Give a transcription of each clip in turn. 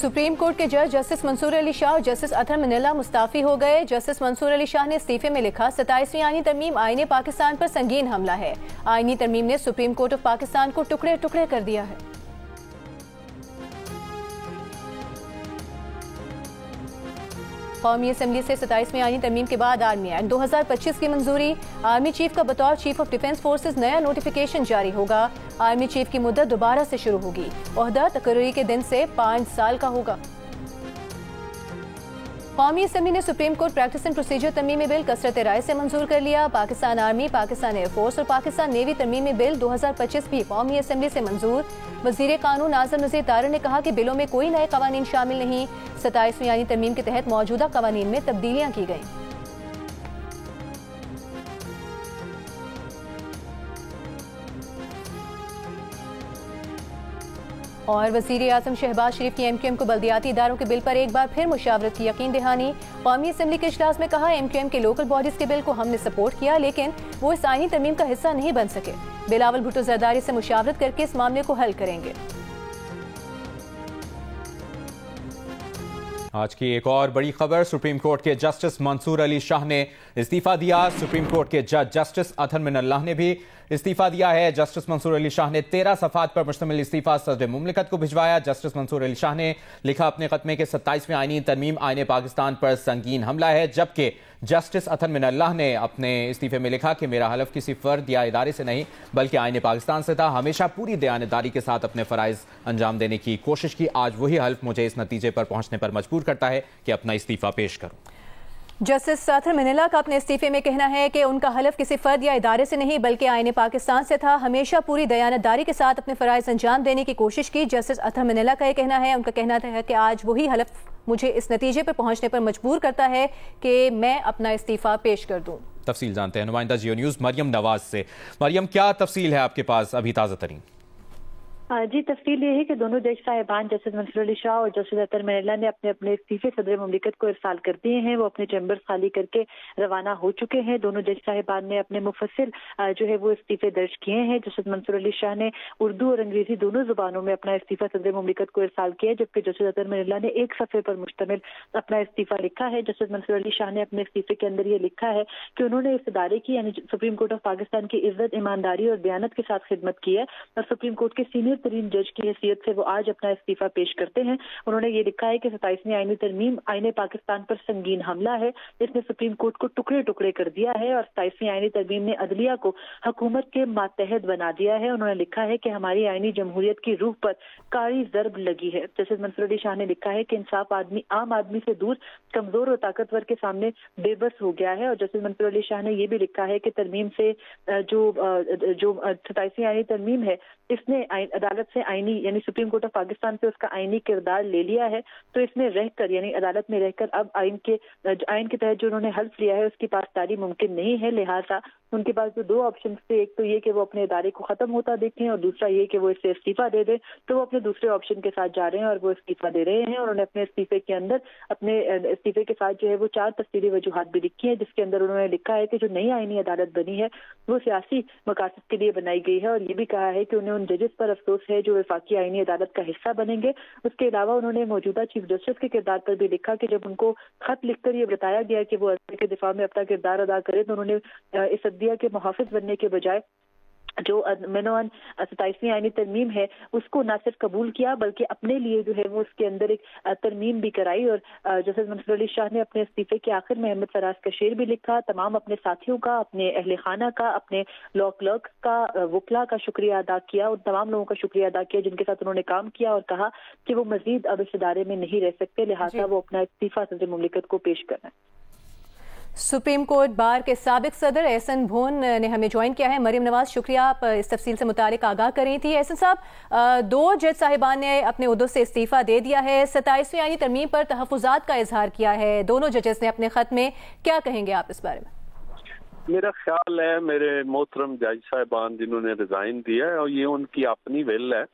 Supreme court के जज justice Mansoor Ali Shah और जस्टिस अतहर मिनल्ला मुस्ताफी हो गए। जस्टिस मंसूर अली शाह ने इस्तीफे में लिखा, 27वीं आईनी तरमीम आईने पाकिस्तान पर संगीन हमला है। आईनी तरमीम ने सुप्रीम कोर्ट ऑफ पाकिस्तान को टुकड़े टुकड़े कर दिया है। कौमी असम्बली से 27वीं आईनी तरमीम के बाद आर्मी एक्ट 2025 की मंजूरी। आर्मी चीफ का बतौर चीफ ऑफ डिफेंस फोर्सेज नया नोटिफिकेशन जारी होगा। आर्मी चीफ की मुद्दत दोबारा से शुरू होगी। ओहदा तकर्री के दिन से 5 साल का होगा। कौमी असम्बली ने supreme court practice and procedure तरमीमी बिल कसरत राय से मंजूर कर लिया। पाकिस्तान आर्मी, पाकिस्तान एयरफोर्स और पाकिस्तान नेवी तरमीमी बिल 2025 भी कौमी असम्बली से मंजूर। वजीर कानून आज़म नज़ीर तारड़ ने कहा कि बिलों में कोई नए कवानीन शामिल नहीं। 27वीं आईनी तरमीम के तहत मौजूदा कवानीन में तब्दीलियां की गईं। और वज़ीर आज़म शहबाज शरीफ की MQM को बल्दियाती इदारों के बिल पर एक बार फिर मुशावरत की यकीन दहानी। कौमी असम्बली के इजलास में कहा, MQM के लोकल बॉडीज के बिल को हमने सपोर्ट किया, लेकिन वो इस आईनी तरमीम का हिस्सा नहीं बन सके। बिलावल भुट्टो जरदारी से मुशावरत करके इस मामले को हल करेंगे। आज की एक और बड़ी खबर, सुप्रीम कोर्ट के जस्टिस मंसूर अली शाह ने इस्तीफा दिया। सुप्रीम कोर्ट के जज जस्टिस अतहर मिनल्ला ने भी इस्तीफा दिया है। जस्टिस मंसूर अली शाह ने 13 सफ़ात पर मुश्तमिल इस्तीफा सदर मुमलिकत को भिजवाया। जस्टिस मंसूर अली शाह ने लिखा अपने खत्मे के 27वें आईनी तरमीम आईने पाकिस्तान पर संगीन हमला है, जबकि जस्टिस अतहर मिनल्ला ने अपने इस्तीफे में लिखा कि मेरा हलफ किसी फर्द या इदारे से नहीं बल्कि आईने पाकिस्तान से था। हमेशा पूरी दयानतदारी के साथ अपने फ़राइज़ अंजाम देने की कोशिश की। आज वही हल्फ मुझे इस नतीजे पर पहुंचने पर मजबूर करता है कि अपना इस्तीफा पेश करूं। जस्टिस अतहर मिनल्ला का अपने इस्तीफे में कहना है कि उनका हलफ किसी फर्द या इदारे से नहीं बल्कि आईने पाकिस्तान से था। हमेशा पूरी दयानतदारी के साथ अपने फ़राइज़ अंजाम देने की कोशिश की। जस्टिस अतहर मिनल्ला का ये कहना है, उनका कहना है कि आज वही हलफ मुझे इस नतीजे पर पहुंचने पर मजबूर करता है कि मैं अपना इस्तीफा पेश कर दूं। तफसील जानते हैं नुमाइंदा जियो न्यूज़ मरियम नवाज से। मरियम, क्या तफसील है आपके पास अभी ताज़ा तरीन? जी, तफसील ये है कि दोनों जज साहिबान जस्टिस मंसूर अली शाह और जस्टिस अतहर मिनल्ला ने अपने अपने इस्तीफे सदर मुमलिकत को इरसाल कर दिए हैं। वो अपने चैम्बर्स खाली करके रवाना हो चुके हैं। दोनों जज साहिबान ने अपने मुफस्सिल जो है वो इस्तीफे दर्ज किए हैं। जस्टिस मंसूर अली शाह ने उर्दू और अंग्रेजी दोनों जुबानों में अपना इस्तीफा सदर मुमलिकत को इरसाल किया, जबकि जस्टिस अतहर मिनल्ला ने एक सफ़े पर मुश्तमिल अपना इस्तीफा लिखा है। जस्टिस मंसूर अली शाह ने अपने इस्तीफे के अंदर ये लिखा है कि उन्होंने इस इदारे की यानी सुप्रीम कोर्ट ऑफ पाकिस्तान की इज्जत, ईमानदारी और दयानत के साथ खिदमत की है और सुप्रीम कोर्ट के सीनियर तरीन जज की हैसियत से वो आज अपना इस्तीफा पेश करते हैं। उन्होंने ये लिखा है कि 27वीं आईनी तरमीम आईने पाकिस्तान पर संगीन हमला है। इसने सुप्रीम कोर्ट को टुकड़े टुकड़े कर दिया है और 27वीं आईनी तरमीम ने अदलिया को हुकूमत के मातहत बना दिया है। उन्होंने लिखा है कि हमारी आईनी जमहूरियत की रूह पर कारी ज़र्ब लगी है। जस्टिस मंसूर अली शाह ने लिखा है कि इंसाफ आदमी आम आदमी से दूर कमजोर और ताकतवर के सामने बेबस हो गया है। और जस्टिस मंसूर अली शाह ने यह भी लिखा है कि तरमीम से जो 27वीं आईनी तरमीम है, इसने अदालत से आईनी यानी सुप्रीम कोर्ट ऑफ पाकिस्तान से उसका आईनी किरदार ले लिया है। तो इसमें रहकर यानी अदालत में रहकर अब आइन के तहत जो उन्होंने हल्फ लिया है उसकी पासदारी मुमकिन नहीं है। लिहाजा उनके पास जो 2 ऑप्शन थे, एक तो ये कि वो अपने इदारे को खत्म होता देखें और दूसरा ये कि वो इससे इस्तीफा दे दें। तो वो अपने दूसरे ऑप्शन के साथ जा रहे हैं और वो इस्तीफा दे रहे हैं। उन्होंने अपने इस्तीफे के अंदर अपने इस्तीफे के साथ जो है वो 4 तफसीली वजूहात भी लिखी है, जिसके अंदर उन्होंने लिखा है कि जो नई आईनी अदालत बनी है वो सियासी मकासद के लिए बनाई गई है और ये भी कहा है कि उन्हें उन जजेस पर अफसोस है जो वफाकी आईनी अदालत का हिस्सा बनेंगे। उसके अलावा उन्होंने मौजूदा चीफ जस्टिस के किरदार पर भी लिखा कि जब उनको खत लिखकर ये बताया गया कि वो अदलिया के दिफा में अपना किरदार अदा करें तो उन्होंने इस अदलिया के मुहाफिज बनने के बजाय जो मेनोन 27वीं आईनी तरमीम है उसको ना सिर्फ कबूल किया बल्कि अपने लिए जो है वो उसके अंदर एक तरमीम भी कराई। और जस्टिस मंसूर अली शाह ने अपने इस्तीफे के आखिर में अहमद फराज का शेर भी लिखा, तमाम अपने साथियों का, अपने अहले खाना का, अपने लॉ क्लर्क का, वकला का शुक्रिया अदा किया, उन तमाम लोगों का शुक्रिया अदा किया जिनके साथ उन्होंने काम किया और कहा कि वो मजीद अब इस इदारे में नहीं रह सकते, लिहाजा वो अपना इस्तीफा सदर मुमलिकत को पेश करना है। सुप्रीम कोर्ट बार के साबिक सदर एहसन भोन ने हमें ज्वाइन किया है। मरियम नवाज, शुक्रिया, आप इस तफसील से मुतालिक आगाह कर रही थी। एहसन साहब, 2 जज साहिबान ने अपने उहदों से इस्तीफा दे दिया है। 27वीं आईनी तरमीम पर तहफ़्फ़ुज़ात का इजहार किया है दोनों जजेस ने अपने खत में, क्या कहेंगे आप इस बारे में? मेरा ख्याल है मेरे मोहतरम जज साहिबान जिन्होंने रिजाइन दिया है और ये उनकी अपनी विल है।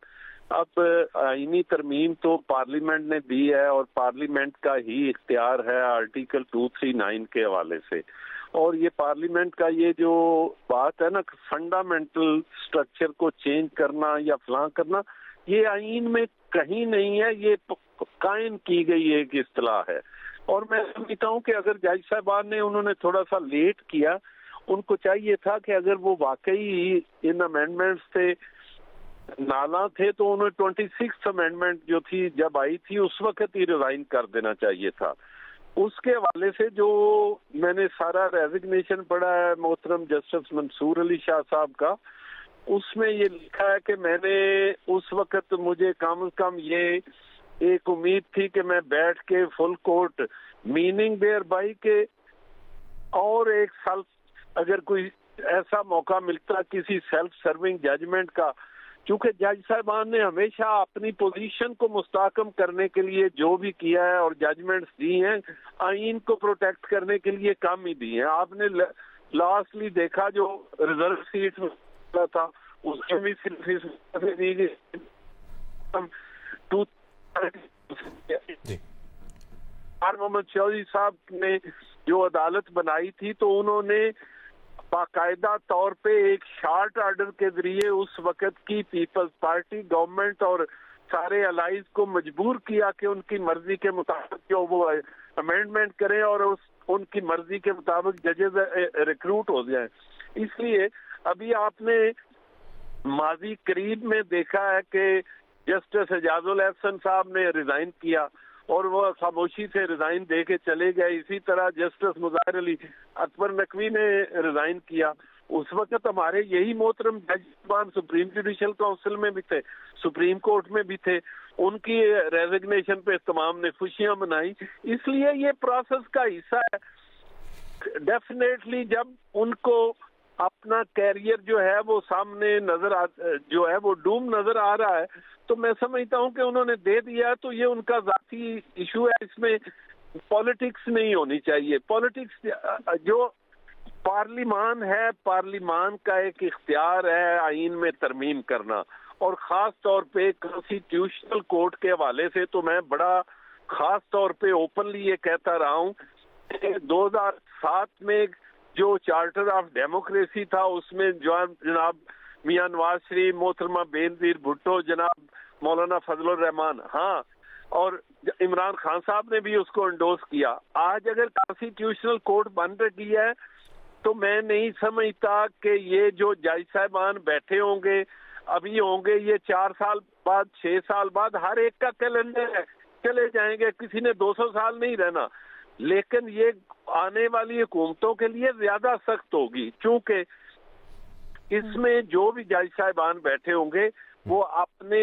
अब आईनी तरमीम तो पार्लियामेंट ने दी है और पार्लियामेंट का ही इख्तियार है आर्टिकल 239 के हवाले से। और ये पार्लियामेंट का ये जो बात है ना फंडामेंटल स्ट्रक्चर को चेंज करना या फलां करना, یہ آئین میں کہیں نہیں ہے، یہ قائم کی گئی ایک اصطلاح ہے. اور میں سمجھتا ہوں کہ اگر جج صاحبان نے انہوں نے تھوڑا سا لیٹ کیا، ان کو چاہیے تھا کہ اگر وہ واقعی ان امینڈمنٹس سے نالاں تھے تو انہیں 26 امینڈمنٹ جو تھی جب آئی تھی اس وقت ہی ریزائن کر دینا چاہیے تھا. اس کے حوالے سے جو میں نے سارا ریزگنیشن پڑھا ہے محترم جسٹس منصور علی شاہ صاحب کا، اس میں یہ لکھا ہے کہ میں نے اس وقت مجھے کم از کم یہ ایک امید تھی کہ میں بیٹھ کے full court meaning thereby کے اور ایک سیلف اگر کوئی ایسا موقع ملتا کسی سیلف سرونگ ججمنٹ کا، چونکہ جج صاحبان نے ہمیشہ اپنی پوزیشن کو مستحکم کرنے کے لیے جو بھی کیا ہے اور ججمنٹس دی ہیں آئین کو پروٹیکٹ کرنے کے لیے کم ہی دی ہیں. آپ نے لاسٹلی دیکھا جو ریزرو سیٹ میں تھا اس میں بھی صرف اس میں دی گئی. محمد چودھری صاحب نے جو عدالت بنائی تھی تو انہوں نے باقاعدہ طور پہ ایک شارٹ آرڈر کے ذریعے اس وقت کی پیپلز پارٹی گورنمنٹ اور سارے الائز کو مجبور کیا کہ ان کی مرضی کے مطابق جو وہ امینڈمنٹ کریں اور ان کی مرضی کے مطابق ججز ریکروٹ ہو جائیں. اس لیے ابھی آپ نے ماضی قریب میں دیکھا ہے کہ جسٹس اعجاز الاحسن صاحب نے ریزائن کیا اور وہ خاموشی سے ریزائن دے کے چلے گئے. اسی طرح جسٹس مظاہر علی اکبر نقوی نے ریزائن کیا. اس وقت ہمارے یہی محترم جج صاحبان سپریم جوڈیشل کونسل میں بھی تھے، سپریم کورٹ میں بھی تھے. ان کی ریزگنیشن پہ تمام نے خوشیاں منائی. اس لیے یہ پروسیس کا حصہ ہے. ڈیفینیٹلی جب ان کو اپنا کیریئر جو ہے وہ سامنے نظر جو ہے وہ ڈوم نظر آ رہا ہے تو میں سمجھتا ہوں کہ انہوں نے دے دیا تو یہ ان کا ذاتی ایشو ہے. اس میں پالیٹکس نہیں ہونی چاہیے. پالیٹکس جو پارلیمان ہے، پارلیمان کا ایک اختیار ہے آئین میں ترمیم کرنا، اور خاص طور پہ کانسٹیٹیوشنل کورٹ کے حوالے سے تو میں بڑا خاص طور پہ اوپنلی یہ کہتا رہا ہوں کہ 2007 میں جو چارٹر آف ڈیموکریسی تھا اس میں جناب میاں نواز شریف، محترمہ بینظیر بھٹو، جناب مولانا فضل الرحمان، ہاں، اور عمران خان صاحب نے بھی اس کو انڈوز کیا. آج اگر کانسٹیٹیوشنل کورٹ بن رہی ہے تو میں نہیں سمجھتا کہ یہ جو جج صاحبان بیٹھے ہوں گے ابھی ہوں گے یہ 4 سال بعد 6 سال بعد ہر ایک کا کیلنڈر ہے، چلے جائیں گے. کسی نے 200 سال نہیں رہنا، لیکن یہ آنے والی حکومتوں کے لیے زیادہ سخت ہوگی چونکہ اس میں جو بھی جج صاحبان بیٹھے ہوں گے وہ اپنے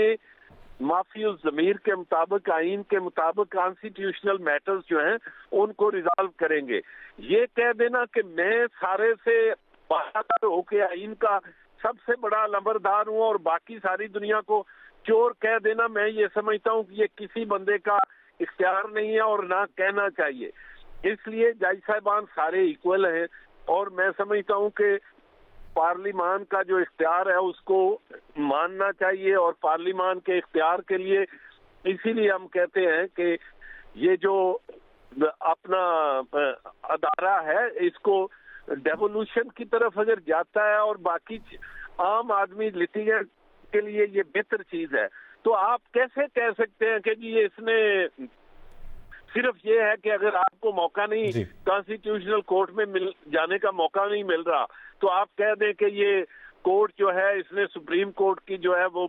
معافی الضمیر کے مطابق، آئین کے مطابق کانسٹیٹیوشنل میٹرز جو ہیں ان کو ریزالو کریں گے. یہ کہہ دینا کہ میں سارے سے باخبر ہو کے آئین کا سب سے بڑا لمبردار ہوں اور باقی ساری دنیا کو چور کہہ دینا، میں یہ سمجھتا ہوں کہ یہ کسی بندے کا اختیار نہیں ہے اور نہ کہنا چاہیے. اس لیے جج صاحبان سارے ایکول ہیں اور میں سمجھتا ہوں کہ پارلیمان کا جو اختیار ہے اس کو ماننا چاہیے، اور پارلیمان کے اختیار کے لیے اسی لیے ہم کہتے ہیں کہ یہ جو اپنا ادارہ ہے اس کو ڈیولوشن کی طرف اگر جاتا ہے اور باقی عام آدمی لٹیگنٹ کے لیے یہ بہتر چیز ہے تو آپ کیسے کہہ سکتے ہیں کہ جی اس نے صرف یہ ہے کہ اگر آپ کو موقع نہیں کانسٹیٹیوشنل کورٹ میں جانے کا موقع نہیں مل رہا تو آپ کہہ دیں کہ یہ کورٹ جو ہے اس نے سپریم کورٹ کی جو ہے وہ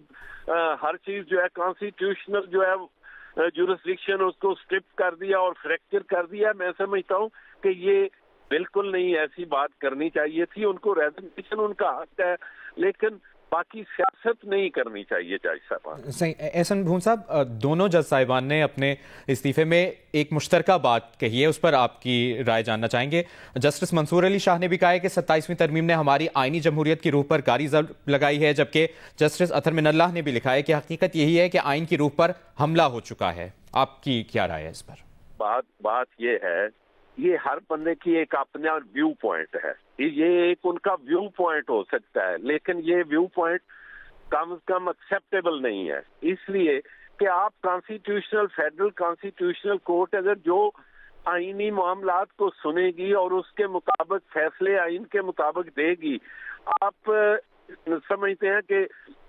ہر چیز جو ہے کانسٹیٹیوشنل جو ہے جورسڈکشن اس کو اسٹرپ کر دیا اور فریکچر کر دیا. میں سمجھتا ہوں کہ یہ بالکل نہیں ایسی بات کرنی چاہیے تھی. ان کو ریزگنیشن ان کا حق ہے لیکن باقی سیاست نہیں کرنی چاہیے جج صاحبان. صحیح. احسن بھون صاحب، دونوں جج صاحبان نے اپنے استعفے میں ایک مشترکہ بات کہی ہے، اس پر آپ کی رائے جاننا چاہیں گے. جسٹس منصور علی شاہ نے بھی کہا ہے کہ 27ویں ترمیم نے ہماری آئینی جمہوریت کی روح پر کاری ضرب لگائی ہے، جبکہ جسٹس اطہر من اللہ نے بھی لکھا ہے کہ حقیقت یہی ہے کہ آئین کی روح پر حملہ ہو چکا ہے. آپ کی کیا رائے ہے اس پر؟ بات یہ ہے، یہ ہر بندے کی ایک اپنا ویو پوائنٹ ہے، یہ ایک ان کا ویو پوائنٹ ہو سکتا ہے لیکن یہ ویو پوائنٹ کم از کم ایکسیپٹیبل نہیں ہے. اس لیے کہ آپ کانسٹیٹیوشنل فیڈرل کانسٹیٹیوشنل کورٹ اگر جو آئینی معاملات کو سنے گی اور اس کے مطابق فیصلے آئین کے مطابق دے گی، آپ سمجھتے ہیں کہ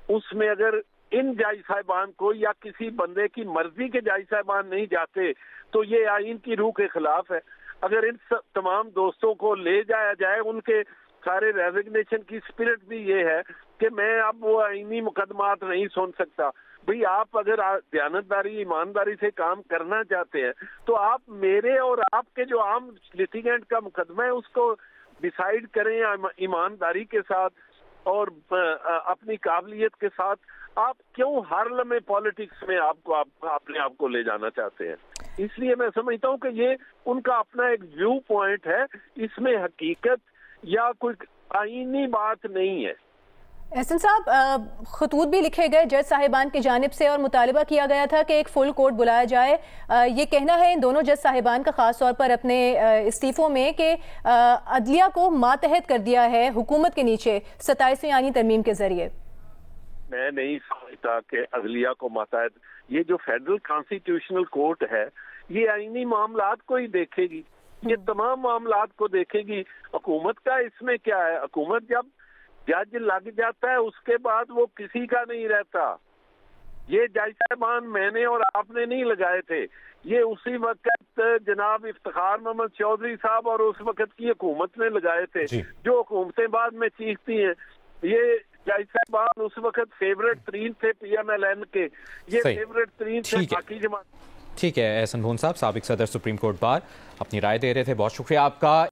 اس میں اگر ان جج صاحبان کو یا کسی بندے کی مرضی کے جج صاحبان نہیں جاتے تو یہ آئین کی روح کے خلاف ہے. اگر ان تمام دوستوں کو لے جایا جائے, ان کے سارے ریزگنیشن کی اسپرٹ بھی یہ ہے کہ میں اب وہ آئینی مقدمات نہیں سن سکتا. بھئی آپ اگر دیانتداری ایمانداری سے کام کرنا چاہتے ہیں تو آپ میرے اور آپ کے جو عام لیٹیگنٹ کا مقدمہ ہے اس کو ڈیسائیڈ کریں ایمانداری کے ساتھ اور اپنی قابلیت کے ساتھ. آپ کیوں ہر لمحے پالیٹکس میں اپنے آپ کو لے جانا چاہتے ہیں؟ اس لیے میں سمجھتا ہوں کہ یہ ان کا اپنا ایک ویو پوائنٹ ہے, اس میں حقیقت یا کوئی آئینی بات نہیں ہے. احسن صاحب, خطوط بھی لکھے گئے جج صاحبان کی جانب سے اور مطالبہ کیا گیا تھا کہ ایک فل کورٹ بلایا جائے. یہ کہنا ہے ان دونوں جج صاحبان کا خاص طور پر اپنے استعفوں میں کہ عدلیہ کو ماتحت کر دیا ہے حکومت کے نیچے 27ویں آئینی ترمیم کے ذریعے. میں نہیں سمجھتا کہ عدلیہ کو ماتحت, یہ جو فیڈرل کانسٹیٹیوشنل کورٹ ہے یہ آئینی معاملات کو ہی دیکھے گی, یہ تمام معاملات کو دیکھے گی. حکومت کا اس میں کیا ہے؟ حکومت جب جج لگ جاتا ہے اس کے بعد وہ کسی کا نہیں رہتا. یہ جج صاحبان میں نے اور آپ نے نہیں لگائے تھے, یہ اسی وقت جناب افتخار محمد چودھری صاحب اور اس وقت کی حکومت نے لگائے تھے. جو حکومتیں بعد میں چیختی ہیں, یہ جج صاحبان اس وقت فیوریٹ ترین تھے پی ایم ایل این کے, یہ فیوریٹ ترین تھے باقی جماعت. ٹھیک ہے. احسن بھون صاحب, سابق صدر سپریم کورٹ بار, اپنی رائے دے رہے تھے. بہت شکریہ آپ کا.